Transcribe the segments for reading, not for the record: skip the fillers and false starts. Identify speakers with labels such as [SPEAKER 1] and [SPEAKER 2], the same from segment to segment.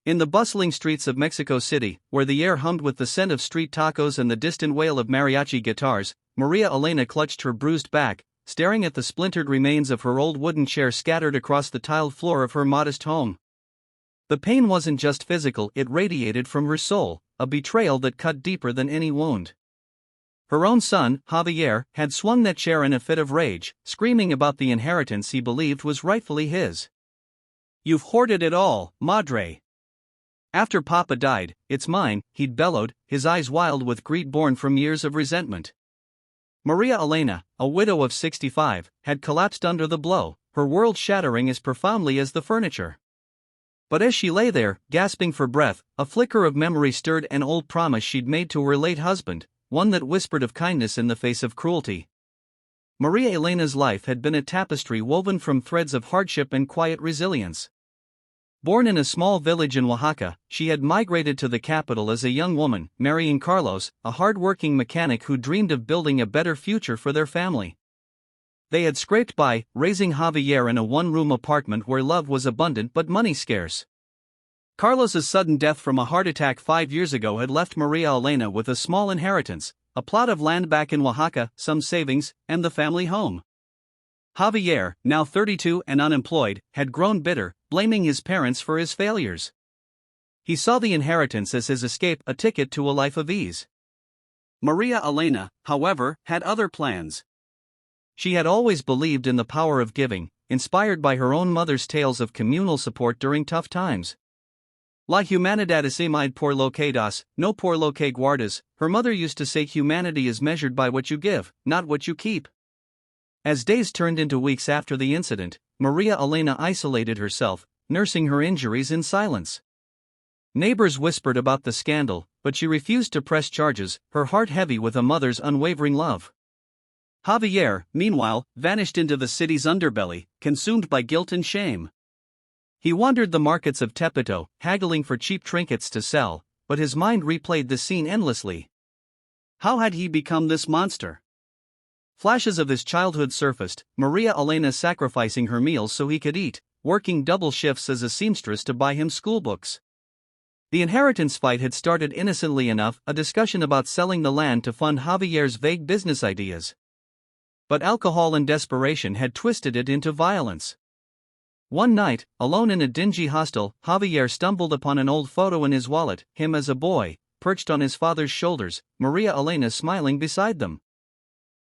[SPEAKER 1] In the bustling streets of Mexico City, where the air hummed with the scent of street tacos and the distant wail of mariachi guitars, Maria Elena clutched her bruised back, staring at the splintered remains of her old wooden chair scattered across the tiled floor of her modest home. The pain wasn't just physical, it radiated from her soul, a betrayal that cut deeper than any wound. Her own son, Javier, had swung that chair in a fit of rage, screaming about the inheritance he believed was rightfully his. "You've hoarded it all, madre. After Papa died, it's mine," he'd bellowed, his eyes wild with greed born from years of resentment. Maria Elena, a widow of 65, had collapsed under the blow, her world shattering as profoundly as the furniture. But as she lay there, gasping for breath, a flicker of memory stirred an old promise she'd made to her late husband, one that whispered of kindness in the face of cruelty. Maria Elena's life had been a tapestry woven from threads of hardship and quiet resilience. Born in a small village in Oaxaca, she had migrated to the capital as a young woman, marrying Carlos, a hard-working mechanic who dreamed of building a better future for their family. They had scraped by, raising Javier in a one-room apartment where love was abundant but money scarce. Carlos's sudden death from a heart attack 5 years ago had left Maria Elena with a small inheritance, a plot of land back in Oaxaca, some savings, and the family home. Javier, now 32 and unemployed, had grown bitter, blaming his parents for his failures. He saw the inheritance as his escape, a ticket to a life of ease. Maria Elena, however, had other plans. She had always believed in the power of giving, inspired by her own mother's tales of communal support during tough times. La humanidad es imide por lo que das, no por lo que guardas, her mother used to say. Humanity is measured by what you give, not what you keep. As days turned into weeks after the incident, Maria Elena isolated herself, nursing her injuries in silence. Neighbors whispered about the scandal, but she refused to press charges, her heart heavy with a mother's unwavering love. Javier, meanwhile, vanished into the city's underbelly, consumed by guilt and shame. He wandered the markets of Tepito, haggling for cheap trinkets to sell, but his mind replayed the scene endlessly. How had he become this monster? Flashes of his childhood surfaced, Maria Elena sacrificing her meals so he could eat, working double shifts as a seamstress to buy him schoolbooks. The inheritance fight had started innocently enough, a discussion about selling the land to fund Javier's vague business ideas. But alcohol and desperation had twisted it into violence. One night, alone in a dingy hostel, Javier stumbled upon an old photo in his wallet, him as a boy, perched on his father's shoulders, Maria Elena smiling beside them.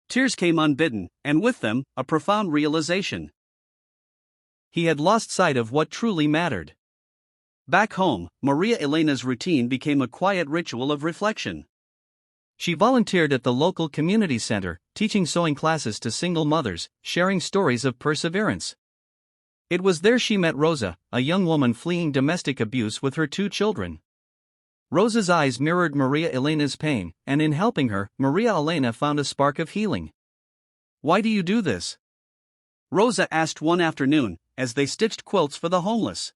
[SPEAKER 1] Tears came unbidden, and with them, a profound realization. He had lost sight of what truly mattered. Back home, Maria Elena's routine became a quiet ritual of reflection. She volunteered at the local community center, teaching sewing classes to single mothers, sharing stories of perseverance. It was there she met Rosa, a young woman fleeing domestic abuse with her 2 children. Rosa's eyes mirrored Maria Elena's pain, and in helping her, Maria Elena found a spark of healing. "Why do you do this?" Rosa asked one afternoon, as they stitched quilts for the homeless.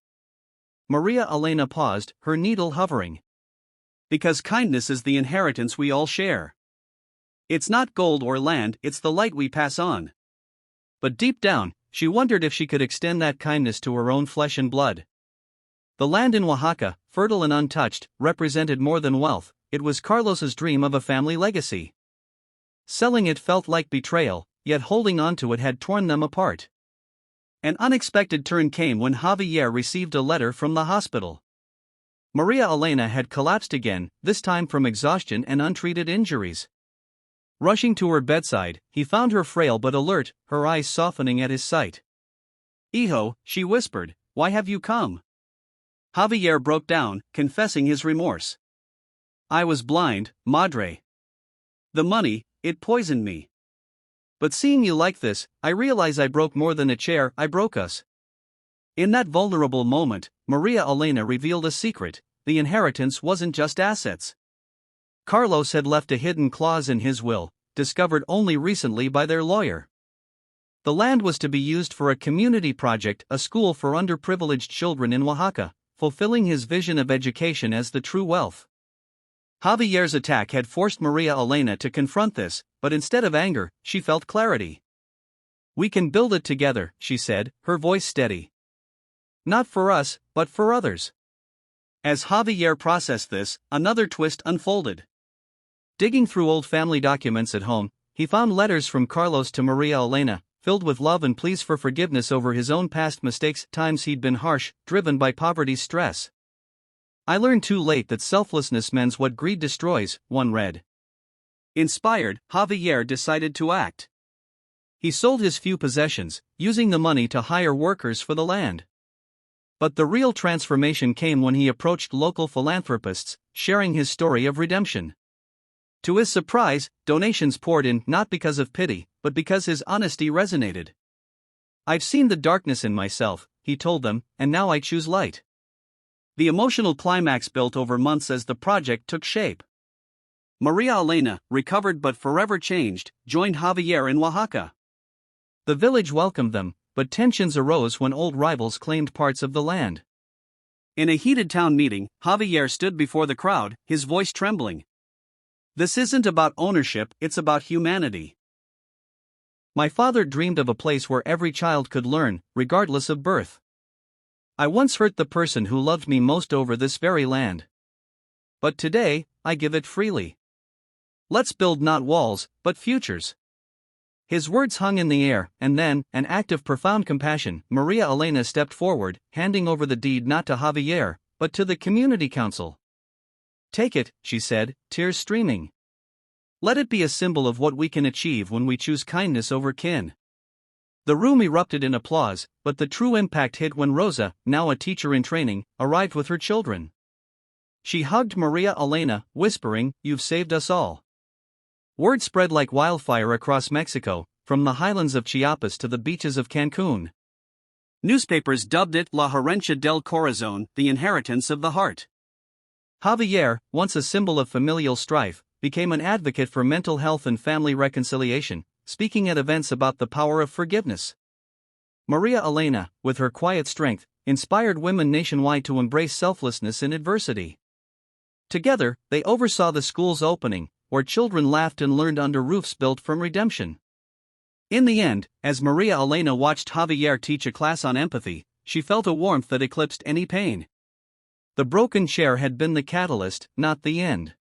[SPEAKER 1] Maria Elena paused, her needle hovering. "Because kindness is the inheritance we all share. It's not gold or land, it's the light we pass on." But deep down, she wondered if she could extend that kindness to her own flesh and blood. The land in Oaxaca, fertile and untouched, represented more than wealth, it was Carlos's dream of a family legacy. Selling it felt like betrayal, yet holding on to it had torn them apart. An unexpected turn came when Javier received a letter from the hospital. Maria Elena had collapsed again, this time from exhaustion and untreated injuries. Rushing to her bedside, he found her frail but alert, her eyes softening at his sight. "Hijo," she whispered, "why have you come?" Javier broke down, confessing his remorse. "I was blind, madre. The money, it poisoned me. But seeing you like this, I realize I broke more than a chair, I broke us." In that vulnerable moment, Maria Elena revealed a secret: the inheritance wasn't just assets. Carlos had left a hidden clause in his will, discovered only recently by their lawyer. The land was to be used for a community project, a school for underprivileged children in Oaxaca, fulfilling his vision of education as the true wealth. Javier's attack had forced Maria Elena to confront this, but instead of anger, she felt clarity. "We can build it together," she said, her voice steady. "Not for us, but for others." As Javier processed this, another twist unfolded. Digging through old family documents at home, he found letters from Carlos to Maria Elena, filled with love and pleas for forgiveness over his own past mistakes, times he'd been harsh, driven by poverty's stress. "I learned too late that selflessness mends what greed destroys," one read. Inspired, Javier decided to act. He sold his few possessions, using the money to hire workers for the land. But the real transformation came when he approached local philanthropists, sharing his story of redemption. To his surprise, donations poured in not because of pity, but because his honesty resonated. "I've seen the darkness in myself," he told them, "and now I choose light." The emotional climax built over months as the project took shape. Maria Elena, recovered but forever changed, joined Javier in Oaxaca. The village welcomed them, but tensions arose when old rivals claimed parts of the land. In a heated town meeting, Javier stood before the crowd, his voice trembling. "This isn't about ownership, it's about humanity. My father dreamed of a place where every child could learn, regardless of birth. I once hurt the person who loved me most over this very land. But today, I give it freely. Let's build not walls, but futures." His words hung in the air, and then, an act of profound compassion, Maria Elena stepped forward, handing over the deed not to Javier, but to the community council. "Take it," she said, tears streaming. "Let it be a symbol of what we can achieve when we choose kindness over kin." The room erupted in applause, but the true impact hit when Rosa, now a teacher in training, arrived with her children. She hugged Maria Elena, whispering, "You've saved us all." Word spread like wildfire across Mexico, from the highlands of Chiapas to the beaches of Cancun. Newspapers dubbed it La Herencia del Corazón, the inheritance of the heart. Javier, once a symbol of familial strife, became an advocate for mental health and family reconciliation, speaking at events about the power of forgiveness. Maria Elena, with her quiet strength, inspired women nationwide to embrace selflessness in adversity. Together, they oversaw the school's opening, where children laughed and learned under roofs built from redemption. In the end, as Maria Elena watched Javier teach a class on empathy, she felt a warmth that eclipsed any pain. The broken chair had been the catalyst, not the end.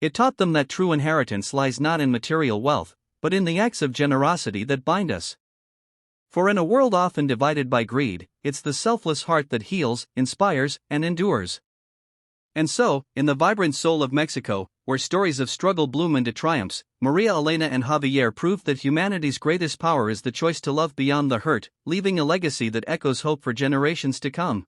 [SPEAKER 1] It taught them that true inheritance lies not in material wealth, but in the acts of generosity that bind us. For in a world often divided by greed, it's the selfless heart that heals, inspires, and endures. And so, in the vibrant soul of Mexico, where stories of struggle bloom into triumphs, Maria Elena and Javier proved that humanity's greatest power is the choice to love beyond the hurt, leaving a legacy that echoes hope for generations to come.